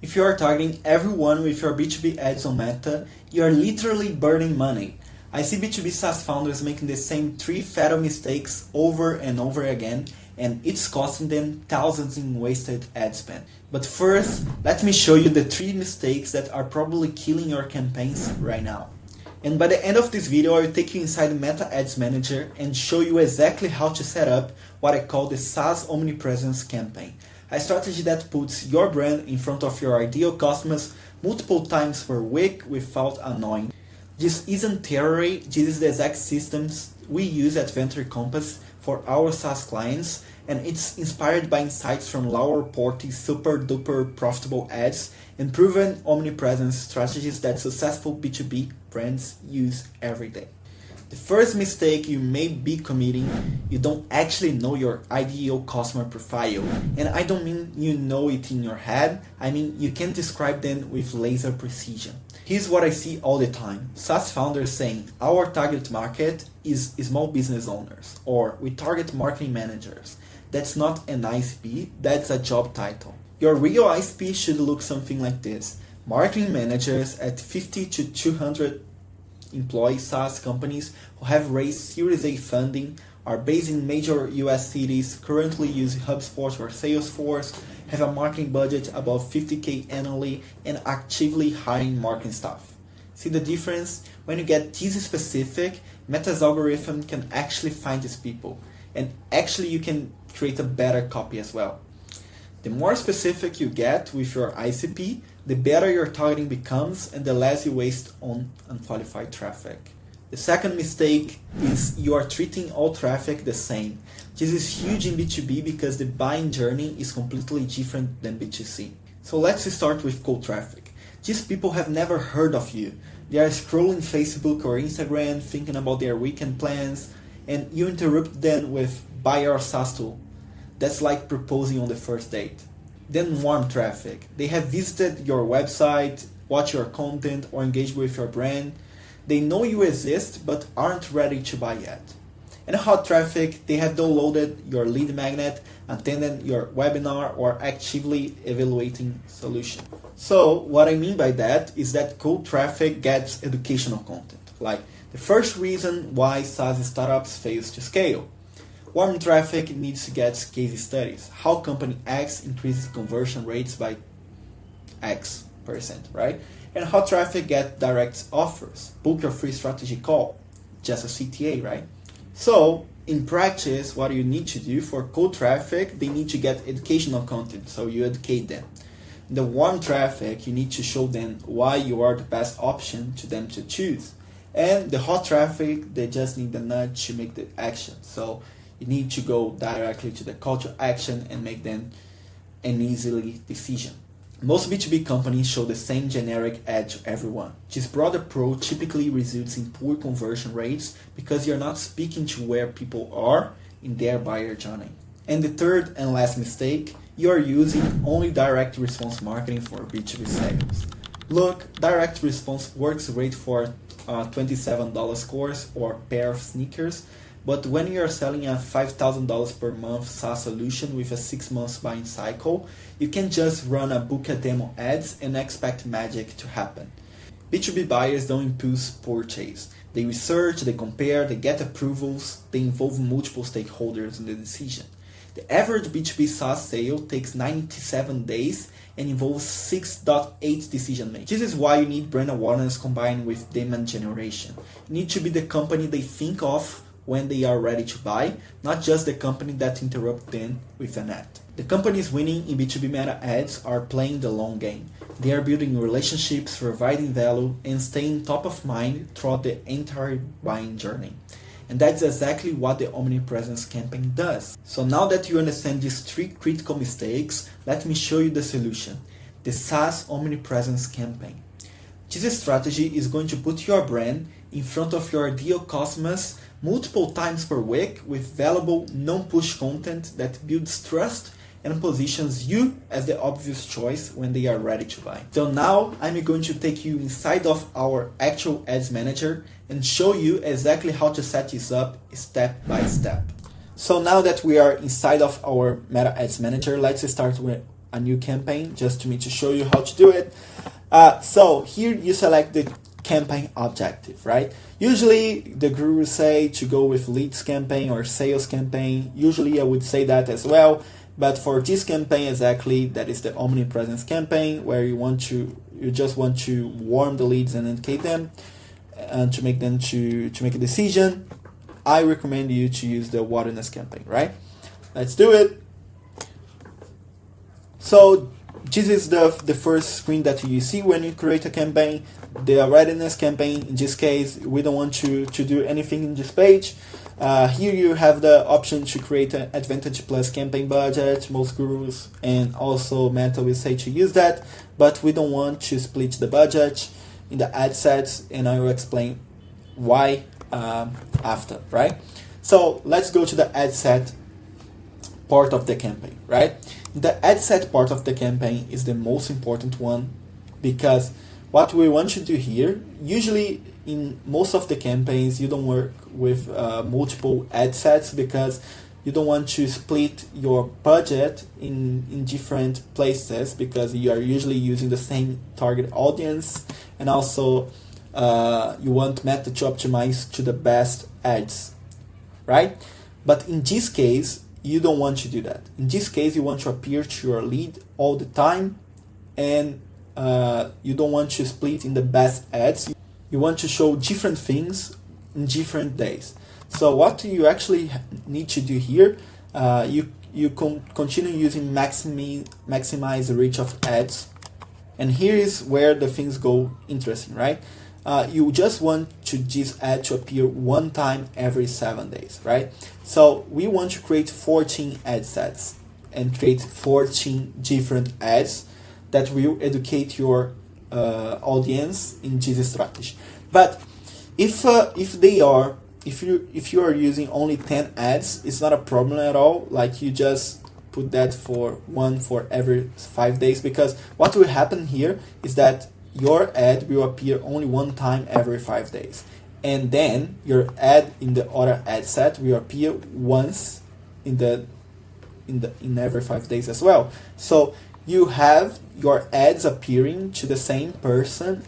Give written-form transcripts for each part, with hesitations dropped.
If you are targeting everyone with your B2B ads on Meta, you are literally burning money. I see B2B SaaS founders making the same 3 fatal mistakes over and over again, and it's costing them thousands in wasted ad spend. But first, let me show you the 3 mistakes that are probably killing your campaigns right now. And by the end of this video, I will take you inside the Meta Ads Manager and show you exactly how to set up what I call the SaaS Omnipresence Campaign. A strategy that puts your brand in front of your ideal customers multiple times per week without annoying. This isn't theory, this is the exact systems we use at Venture Compass for our SaaS clients, and it's inspired by insights from Laura Porte's super duper profitable ads and proven omnipresence strategies that successful B2B brands use every day. The first mistake you may be committing, you don't actually know your ideal customer profile. And I don't mean you know it in your head, I mean you can describe them with laser precision. Here's what I see all the time. SaaS founders saying, our target market is small business owners, or we target marketing managers. That's not an ICP, that's a job title. Your real ICP should look something like this. Marketing managers at 50 to 200 employee SaaS companies who have raised Series A funding, are based in major US cities, currently use HubSpot or Salesforce, have a marketing budget above $50K annually, and actively hiring marketing staff. See the difference? When you get this specific, Meta's algorithm can actually find these people, and actually you can create a better copy as well. The more specific you get with your ICP, the better your targeting becomes and the less you waste on unqualified traffic. The second mistake is you are treating all traffic the same. This is huge in B2B because the buying journey is completely different than B2C. So let's start with cold traffic. These people have never heard of you. They are scrolling Facebook or Instagram thinking about their weekend plans, and you interrupt them with buy your SaaS tool. That's like proposing on the first date. Then warm traffic. They have visited your website, watched your content, or engaged with your brand. They know you exist but aren't ready to buy yet. And hot traffic, they have downloaded your lead magnet, attended your webinar, or actively evaluating solution. So what I mean by that is that cold traffic gets educational content, like the first reason why SaaS startups fails to scale. Warm traffic needs to get case studies. How company X increases conversion rates by X%, right? And hot traffic get direct offers. Book your free strategy call. Just a CTA, right? So, in practice, what you need to do for cold traffic, they need to get educational content, so you educate them. The warm traffic, you need to show them why you are the best option to them to choose. And the hot traffic, they just need the nudge to make the action. So, you need to go directly to the call to action and make them an easily decision. Most B2B companies show the same generic ad to everyone. This broad approach typically results in poor conversion rates because you're not speaking to where people are in their buyer journey. And the third and last mistake, you're using only direct response marketing for B2B sales. Look, direct response works great for a $27 course or pair of sneakers, but when you're selling a $5,000 per month SaaS solution with a 6-month buying cycle, you can just run a book a demo ads and expect magic to happen. B2B buyers don't impulse purchase. They research, they compare, they get approvals, they involve multiple stakeholders in the decision. The average B2B SaaS sale takes 97 days and involves 6.8 decision making. This is why you need brand awareness combined with demand generation. You need to be the company they think of when they are ready to buy, not just the company that interrupts them with an ad. The companies winning in B2B Meta Ads are playing the long game. They are building relationships, providing value, and staying top of mind throughout the entire buying journey. And that's exactly what the Omnipresence Campaign does. So now that you understand these 3 critical mistakes, let me show you the solution, the SaaS Omnipresence Campaign. This strategy is going to put your brand in front of your ideal customers multiple times per week with valuable non-push content that builds trust and positions you as the obvious choice when they are ready to buy. So now I'm going to take you inside of our actual ads manager and show you exactly how to set this up step by step. So now that we are inside of our Meta Ads Manager, let's start with a new campaign just to show you how to do it. So here you select the campaign objective, right? Usually the gurus say to go with leads campaign or sales campaign. Usually I would say that as well. But for this campaign exactly, that is the omnipresence campaign, where you just want to warm the leads and educate them and to make them to make a decision. I recommend you to use the awareness campaign, right? Let's do it. So this is the first screen that you see when you create a campaign. The readiness campaign, in this case, we don't want to do anything in this page. Here you have the option to create an Advantage Plus campaign budget. Most gurus and also Meta will say to use that, but we don't want to split the budget in the ad sets, and I will explain why after, right? So let's go to the ad set part of the campaign, right? The ad set part of the campaign is the most important one, because what we want to do here, usually in most of the campaigns, you don't work with multiple ad sets because you don't want to split your budget in different places, because you are usually using the same target audience, and also you want Meta to optimize to the best ads, right? But in this case, you don't want to do that. In this case, you want to appear to your lead all the time, and you don't want to split in the best ads. You want to show different things in different days. So what you actually need to do here, you continue using maximize the reach of ads, and here is where the things go interesting, right? You just want this ad to appear one time every 7 days, right? So we want to create 14 ad sets and create 14 different ads that will educate your audience in this strategy. But if you are using only 10 ads, it's not a problem at all. Like, you just put that for one for every 5 days, because what will happen here is that your ad will appear only one time every 5 days, and then your ad in the other ad set will appear once in every 5 days as well. So you have your ads appearing to the same person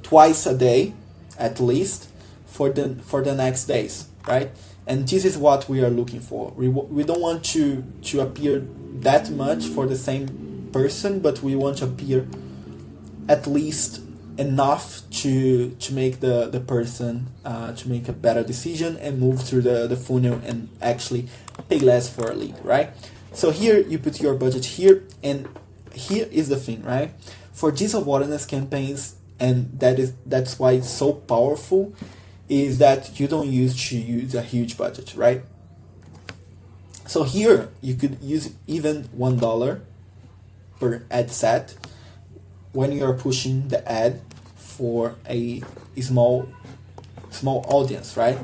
twice a day at least for the next days, right? And this is what we are looking for. We don't want to appear that much for the same person, but we want to appear at least enough to make the person to make a better decision and move through the funnel and actually pay less for a lead, right? So here you put your budget here, and here is the thing, right? For these awareness campaigns, and that's why it's so powerful, is that you don't use a huge budget, right? So here you could use even $1 per ad set when you are pushing the ad for a small audience, right?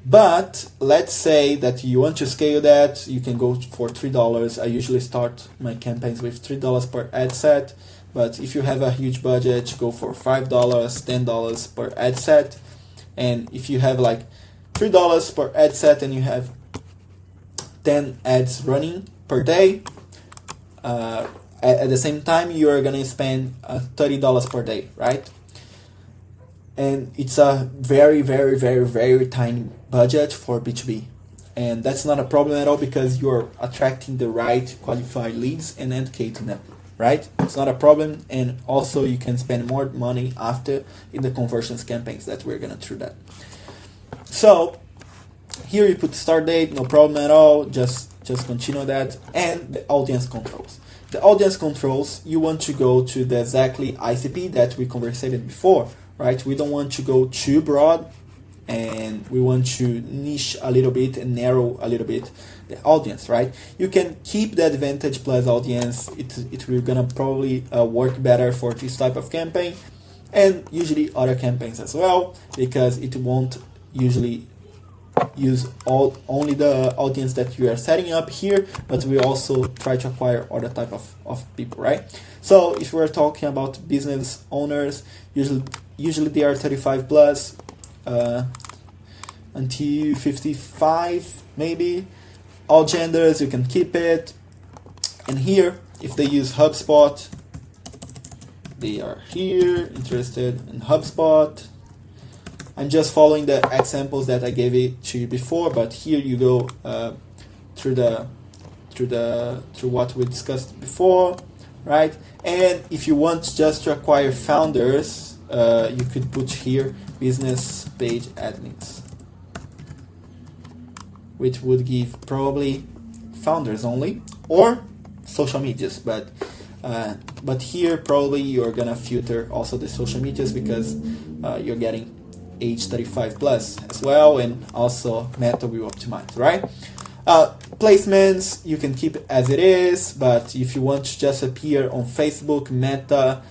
But let's say that you want to scale that, you can go for $3. I usually start my campaigns with $3 per ad set, but if you have a huge budget, go for $5, $10 per ad set. And if you have like $3 per ad set and you have 10 ads running per day, at the same time you are going to spend $30 per day, right? And it's a very, very, very, very tiny budget for B2B. And that's not a problem at all, because you're attracting the right qualified leads and educating them, right? It's not a problem. And also you can spend more money after in the conversions campaigns that we're going to do that. So here you put start date, no problem at all. Just continue that. And the audience controls. The audience controls, you want to go to the exactly ICP that we conversated before, right? We don't want to go too broad, and we want to niche a little bit and narrow a little bit the audience, right? You can keep the Advantage Plus audience. It will gonna probably work better for this type of campaign, and usually other campaigns as well, because it won't usually use only the audience that you are setting up here, but we also try to acquire other type of people, right? So if we're talking about business owners, usually they are 35 plus until 55 maybe. All genders, you can keep it. And here, if they use HubSpot, they are here, interested in HubSpot. I'm just following the examples that I gave it to you before, but here you go through what we discussed before, right? And if you want just to acquire founders, you could put here business page admins, which would give probably founders only or social medias, but here probably you're gonna filter also the social medias because you're getting age 35 plus as well, and also Meta will optimize, right? Placements you can keep as it is, but if you want to just appear on Facebook, Meta,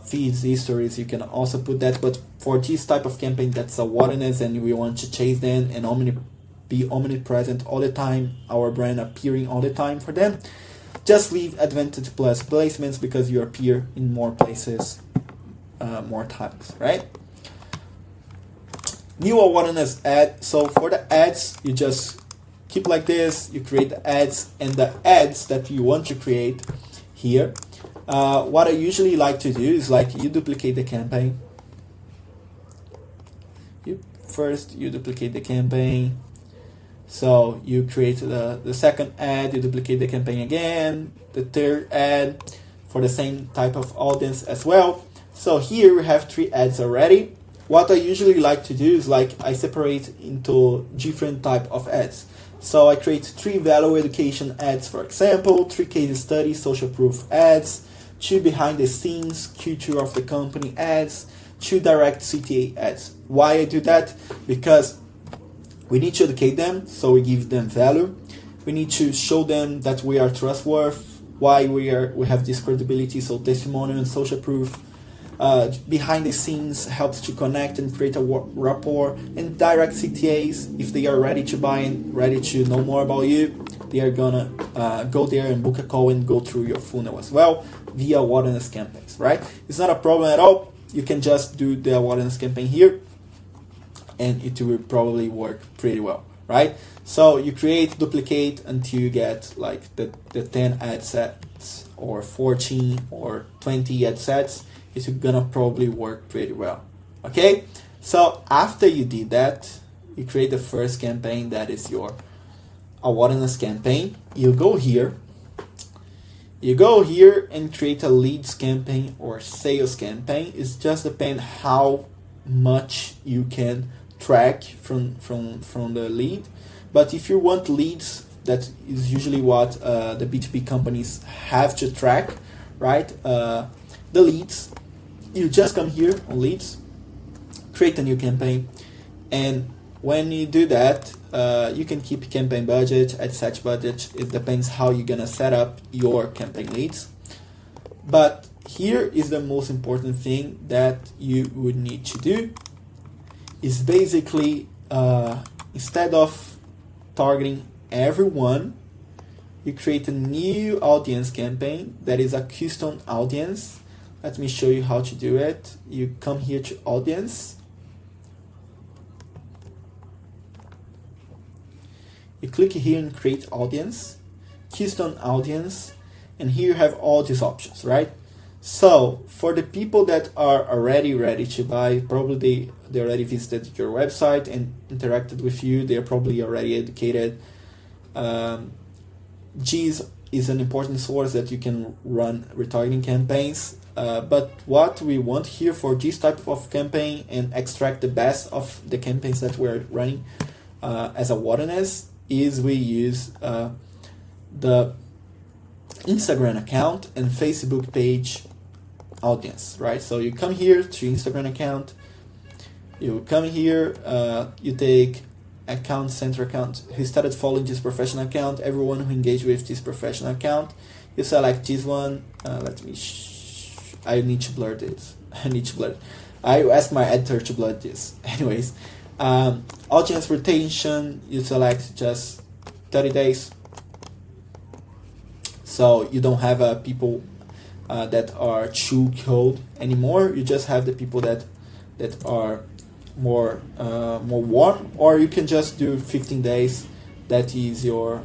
feeds, histories, you can also put that. But for this type of campaign that's awareness and we want to chase them and be omnipresent all the time, our brand appearing all the time for them, just leave Advantage Plus placements because you appear in more places more times, right? New awareness ad. So for the ads, you just keep like this, you create the ads, and the ads that you want to create here, what I usually like to do is like you duplicate the campaign. You duplicate the campaign. So you create the second ad, you duplicate the campaign again, the third ad for the same type of audience as well. So here we have 3 ads already. What I usually like to do is like I separate into different type of ads. So I create 3 value education ads, for example, 3 case studies, social proof ads, 2 behind the scenes, culture of the company ads, 2 direct CTA ads. Why I do that? Because we need to educate them, so we give them value. We need to show them that we are trustworthy, why we have this credibility, so testimonial and social proof. Behind the scenes helps to connect and create a rapport, and direct CTAs, if they are ready to buy and ready to know more about you, they are gonna go there and book a call and go through your funnel as well via awareness campaigns, right? It's not a problem at all. You can just do the awareness campaign here and it will probably work pretty well, right? So you create, duplicate until you get like the 10 ad sets or 14 or 20 ad sets. It's gonna probably work pretty well. Okay, so after you did that, you create the first campaign, that is your awareness campaign. You go here and create a leads campaign or sales campaign. It just depends how much you can track from the lead. But if you want leads, that is usually what the B2B companies have to track, right? The leads. You just come here on leads, create a new campaign, and when you do that, you can keep campaign budget, ad set budget. It depends how you're gonna set up your campaign leads. But here is the most important thing that you would need to do is basically instead of targeting everyone, you create a new audience campaign that is a custom audience. Let me show you how to do it. You come here to audience. You click here and create audience, custom audience, and here you have all these options, right? So for the people that are already ready to buy, probably they already visited your website and interacted with you. They're probably already educated. G's is an important source that you can run retargeting campaigns. But what we want here for this type of campaign and extract the best of the campaigns that we're running as awareness is we use the Instagram account and Facebook page audience, right? So you come here to Instagram account, you come here, you take account, center account, who started following this professional account, everyone who engaged with this professional account, you select this one. I need to blur this. I asked my editor to blur this. Anyways, audience retention, you select just 30 days. So you don't have people that are too cold anymore. You just have the people that are more warm, or you can just do 15 days. That is your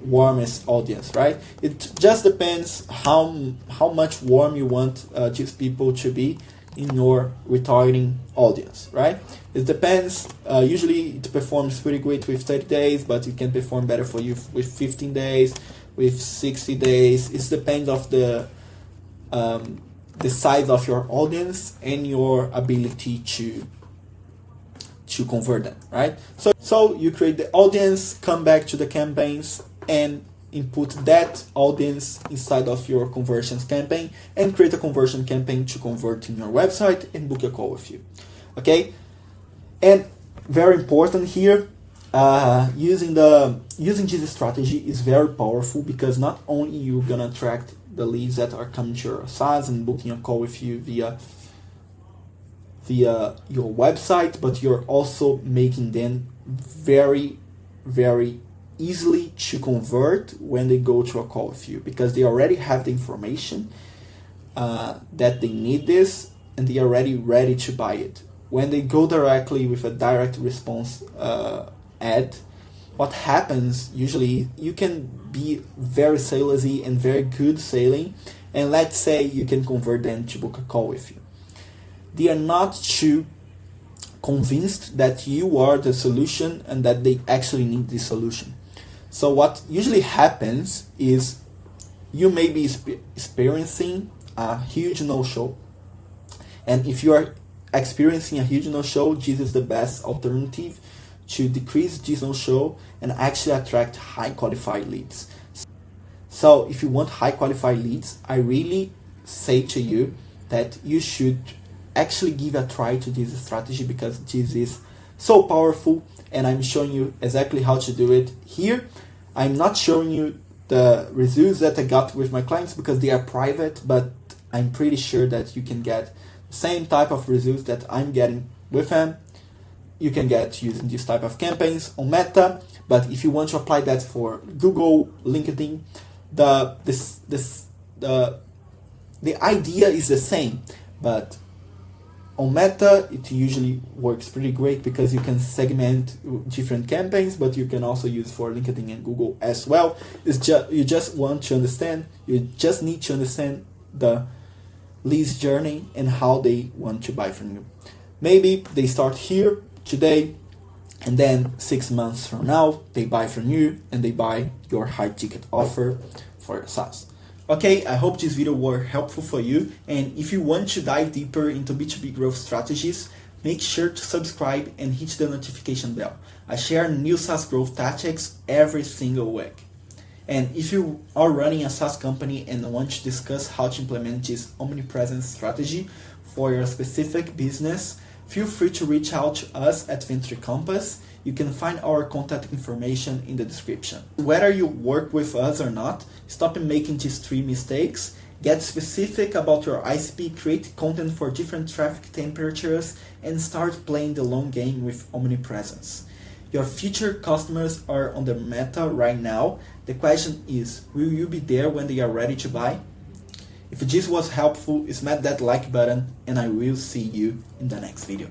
warmest audience, right? It just depends how much warm you want these people to be in your retargeting audience, right? It depends. Usually it performs pretty great with 30 days, but it can perform better for you with 15 days, with 60 days. It depends of the size of your audience and your ability to convert them, right? So you create the audience, come back to the campaigns, and input that audience inside of your conversions campaign and create a conversion campaign to convert in your website and book a call with you. Okay, and very important here, using this strategy is very powerful, because not only you're gonna attract the leads that are coming to your SaaS and booking a call with you via your website, but you're also making them very, very easily to convert when they go to a call with you, because they already have the information that they need this, and they are already ready to buy it. When they go directly with a direct response ad, what happens usually, you can be very salesy and very good selling, and let's say you can convert them to book a call with you. They are not too convinced that you are the solution and that they actually need this solution. So what usually happens is you may be experiencing a huge no-show. And if you are experiencing a huge no-show, this is the best alternative to decrease this no-show and actually attract high qualified leads. So if you want high qualified leads, I really say to you that you should actually give a try to this strategy, because this is so powerful, and I'm showing you exactly how to do it here. I'm not showing you the results that I got with my clients because they are private, but I'm pretty sure that you can get the same type of results that I'm getting with them. You can get using this type of campaigns on Meta, but if you want to apply that for Google, LinkedIn, the idea is the same, but on Meta, it usually works pretty great because you can segment different campaigns, but you can also use for LinkedIn and Google as well. You just need to understand the leads journey and how they want to buy from you. Maybe they start here today, and then 6 months from now, they buy from you and they buy your high ticket offer for your SaaS. Okay, I hope this video was helpful for you, and if you want to dive deeper into B2B growth strategies, make sure to subscribe and hit the notification bell. I share new SaaS growth tactics every single week. And if you are running a SaaS company and want to discuss how to implement this omnipresence strategy for your specific business, feel free to reach out to us at Venture Compass. You can find our contact information in the description. Whether you work with us or not, stop making these 3 mistakes. Get specific about your ICP, create content for different traffic temperatures, and start playing the long game with omnipresence. Your future customers are on the Meta right now. The question is, will you be there when they are ready to buy? If this was helpful, smash that like button, and I will see you in the next video.